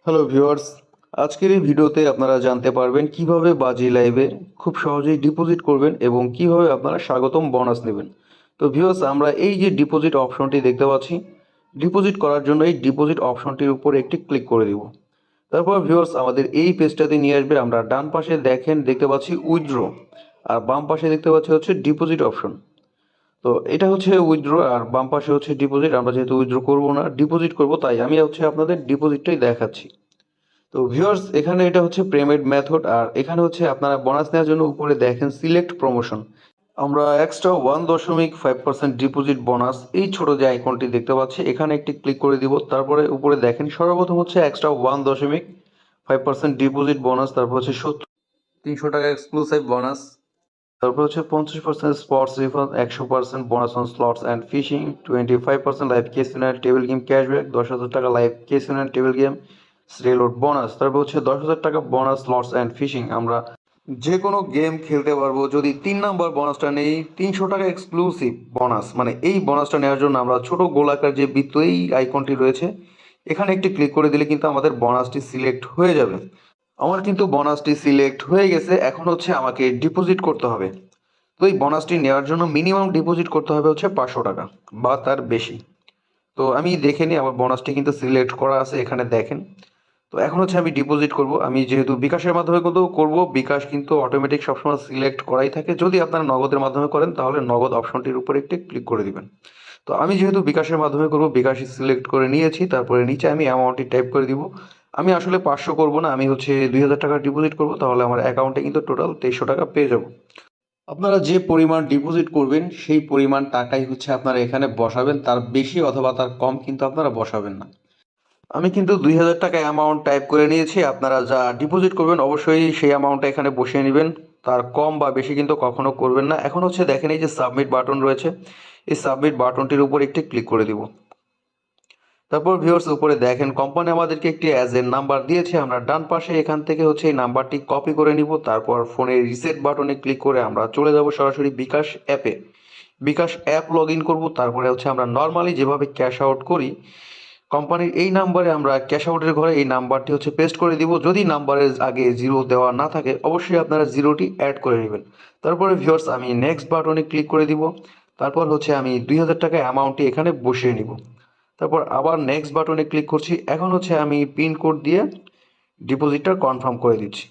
Hello viewers, আজকের এই ভিডিওতে আপনারা জানতে পারবেন কিভাবে বাজি লাইভে খুব সহজেই ডিপোজিট করবেন এবং কিভাবে আপনারা স্বাগতম বোনাস নেবেন। তো ভিউয়ার্স, আমরা এই যে ডিপোজিট অপশনটি দেখতে পাচ্ছি, ডিপোজিট করার জন্য এই ডিপোজিট অপশনটির উপর একটি ক্লিক করে দিব। তারপর ভিউয়ার্স আমাদের এই পেজটাতে নিয়ে আসবে। আমরা ডান পাশে দেখতে পাচ্ছি উইথড্র, আর বাম পাশে দেখতে পাচ্ছি হচ্ছে ডিপোজিট অপশন। তো এটা হচ্ছে উইথড্র আর বাম পাশে হচ্ছে ডিপোজিট। আমরা যেহেতু উইথড্র করবো না, ডিপোজিট করব, তাই আমি হচ্ছে আপনাদের ডিপোজিটটাই দেখাচ্ছি। তো ভিউয়ার্স, এখানে এটা হচ্ছে পেমেন্ট মেথড, আর এখানে হচ্ছে আপনারা বোনাস নেওয়ার জন্য উপরে দেখেন সিলেক্ট প্রমোশন। আমরা এক্সট্রা 1.5% ডিপোজিট বোনাস, এই ছোট যে আইকনটি দেখতে পাচ্ছি এখানে একটি ক্লিক করে দিব। তারপরে উপরে দেখেন সর্বপ্রথম হচ্ছে এক্সট্রা 1.5% ডিপোজিট বোনাস, তারপর হচ্ছে 300 টাকা এক্সক্লুসিভ বোনাস, তারপর হচ্ছে 50% spots refund, 100% bonus on slots and fishing, 25% live casino and table game cashback, 10,000 টাকা live casino and table game reload bonus, তারপর হচ্ছে 10,000 টাকা বোনাস স্লটস অ্যান্ড ফিশিং। আমরা যে কোনো গেম খেলতে পারবো। যদি 3 নাম্বার বোনাসটা নেই, 300 টাকা এক্সক্লুসিভ বোনাস, মানে এই বোনাসটা নেওয়ার জন্য আমরা ছোট গোলাকার যে বৃত্ত এই আইকনটি রয়েছে এখানে একটি ক্লিক করে দিলে কিন্তু আমাদের বোনাসটি সিলেক্ট হয়ে যাবে। আমার কিন্তু বোনাসটি সিলেক্ট হয়ে গেছে। এখন হচ্ছে আমাকে ডিপোজিট করতে হবে। তো এই বোনাসটি নেওয়ার জন্য মিনিমাম ডিপোজিট করতে হবে হচ্ছে 500 টাকা বা তার বেশি। তো আমি দেখে নিই, আমার বোনাসটি কিন্তু সিলেক্ট করা আছে, এখানে দেখেন। তো এখন হচ্ছে আমি ডিপোজিট করব। আমি যেহেতু বিকাশের মাধ্যমে কিন্তু করব, বিকাশ কিন্তু অটোমেটিক সবসময় সিলেক্ট করাই থাকে। যদি আপনারা নগদের মাধ্যমে করেন তাহলে নগদ অপশনটির উপরে একটি ক্লিক করে দিবেন। তো আমি যেহেতু বিকাশের মাধ্যমে করব, বিকাশই সিলেক্ট করে নিয়েছি। তারপরে নিচে আমি অ্যামাউন্টটি টাইপ করে দিব। আমি আসলে 500 করব না, আমি হচ্ছে 2,000 টাকা ডিপোজিট করব, তাহলে আমার অ্যাকাউন্টে কিন্তু টোটাল 2300 টাকা পেয়ে যাব। আপনারা যে পরিমাণ ডিপোজিট করবেন সেই পরিমাণ টাকাই হচ্ছে আপনারা এখানে বসাবেন, তার বেশি অথবা তার কম কিন্তু আপনারা বসাবেন না। আমি কিন্তু 2,000 টাকা অ্যামাউন্ট টাইপ করে নিয়েছি। আপনারা যা ডিপোজিট করবেন অবশ্যই সেই অ্যামাউন্টটা এখানে বসিয়ে নেবেন, তার কম বা বেশি কিন্তু কখনো করবেন না। এখন হচ্ছে দেখেন এই যে সাবমিট বাটন রয়েছে, এই সাবমিট বাটনটির উপর একটি ক্লিক করে দিব। তারপর ভিউয়ার্স উপরে দেখেন কোম্পানি আমাদেরকে একটি এজেন্ট নাম্বার দিয়েছে। আমরা ডান পাশে এখান থেকে হচ্ছে এই নাম্বারটি কপি করে নিব। তারপর ফোনের রিসেট বাটনে ক্লিক করে আমরা চলে যাব সরাসরি বিকাশ অ্যাপে। বিকাশ অ্যাপ লগ ইন করবো। তারপরে হচ্ছে আমরা নর্মালি যেভাবে ক্যাশ আউট করি, কোম্পানির এই নাম্বারে আমরা ক্যাশ আউটের ঘরে এই নাম্বারটি হচ্ছে পেস্ট করে দিব। যদি নাম্বারের আগে জিরো দেওয়া না থাকে অবশ্যই আপনারা জিরোটি অ্যাড করে নেবেন। তারপরে ভিউয়ার্স আমি নেক্সট বাটনে ক্লিক করে দিব। তারপর হচ্ছে আমি 2,000 টাকা অ্যামাউন্টটি এখানে বসিয়ে নিব। তারপর আবার নেক্সট বাটনে ক্লিক করছি। এখন হচ্ছে আমি পিন কোড দিয়ে ডিপোজিটটা কনফার্ম করে দিচ্ছি।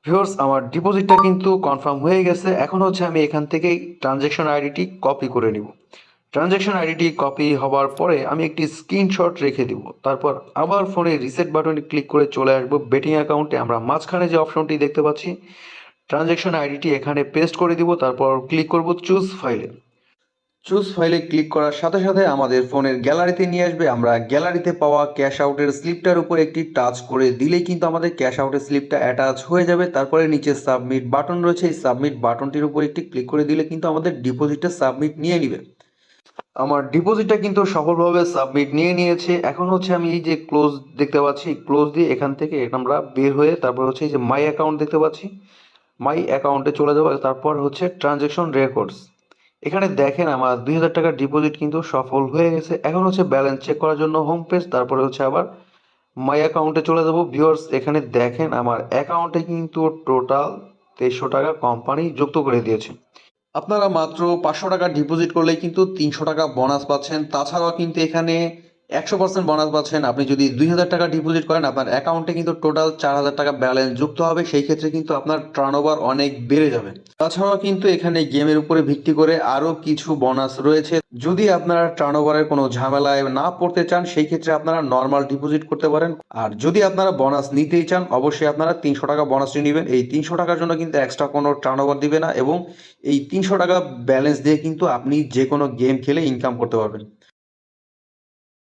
ভিউয়ার্স আমার ডিপোজিটটা কিন্তু কনফার্ম হয়ে গেছে। এখন হচ্ছে আমি এখান থেকে ট্রানজ্যাকশন আইডিটি কপি করে নিব। ট্রানজ্যাকশন আইডিটি কপি হওয়ার পরে আমি একটি স্ক্রিনশট রেখে দিব। তারপর আবার ফোনে রিসেট বাটনে ক্লিক করে চলে আসবো বেটিং অ্যাকাউন্টে। আমরা মাঝখানে যে অপশনটি দেখতে পাচ্ছি ট্রানজ্যাকশন আইডিটি এখানে পেস্ট করে দিব। তারপর ক্লিক করব চুজ ফাইলে। চুজ ফাইলে ক্লিক করার সাথে সাথে আমাদের ফোনের গ্যালারিতে নিয়ে আসবে। আমরা গ্যালারিতে পাওয়া ক্যাশ আউটের স্লিপটার উপর একটি টাচ করে দিলেই কিন্তু আমাদের ক্যাশ আউটের স্লিপটা অ্যাটাচ হয়ে যাবে। তারপরে নিচে সাবমিট বাটন রয়েছে, এই সাবমিট বাটনটির উপর একটি ক্লিক করে দিলে কিন্তু আমাদের ডিপোজিটটা সাবমিট নিয়ে নেবে। আমার ডিপোজিটটা কিন্তু সফলভাবে সাবমিট নিয়ে নিয়েছে। এখন হচ্ছে আমি এই যে ক্লোজ দেখতে পাচ্ছি, ক্লোজ দিয়ে এখান থেকে আমরা বের হয়ে তারপর হচ্ছে এই যে মাই অ্যাকাউন্ট দেখতে পাচ্ছি, মাই অ্যাকাউন্টে চলে যাবো। তারপর হচ্ছে ট্রানজ্যাকশন রেকর্ডস, এখানে দেখেন আমার 2,000 টাকা ডিপোজিট কিন্তু সফল হয়ে গেছে। এখন হচ্ছে ব্যালেন্স চেক করার জন্য হোম পেজ, তারপরে হচ্ছে আবার মাই অ্যাকাউন্টে চলে যাবো। ভিউয়ার্স এখানে দেখেন আমার অ্যাকাউন্টে কিন্তু টোটাল 2300 টাকা কোম্পানি যুক্ত করে দিয়েছে। আপনারা মাত্র 500 টাকা ডিপোজিট করলেই কিন্তু 300 টাকা বোনাস পাচ্ছেন। তাছাড়াও কিন্তু এখানে 100% বোনাস পাচ্ছেন। আপনি যদি 2,000 টাকা ডিপোজিট করেন আপনার অ্যাকাউন্টে কিন্তু টোটাল 4,000 টাকা ব্যালেন্স যুক্ত হবে। সেই ক্ষেত্রে কিন্তু আপনার টার্নওভার অনেক বেড়ে যাবে। তাছাড়াও কিন্তু এখানে গেমের উপরে ভিত্তি করে আরও কিছু বোনাস রয়েছে। যদি আপনারা টার্নওভারের কোনো ঝামেলায় না পড়তে চান সেই ক্ষেত্রে আপনারা নর্মাল ডিপোজিট করতে পারেন। আর যদি আপনারা বোনাস নিতেই চান অবশ্যই আপনারা 300 টাকা বোনাসটি নেবেন। এই 300 টাকার জন্য কিন্তু এক্সট্রা কোনো টার্নওভার দিবে না এবং এই 300 টাকা ব্যালেন্স দিয়ে কিন্তু আপনি যে কোনো গেম খেলে ইনকাম করতে পারবেন।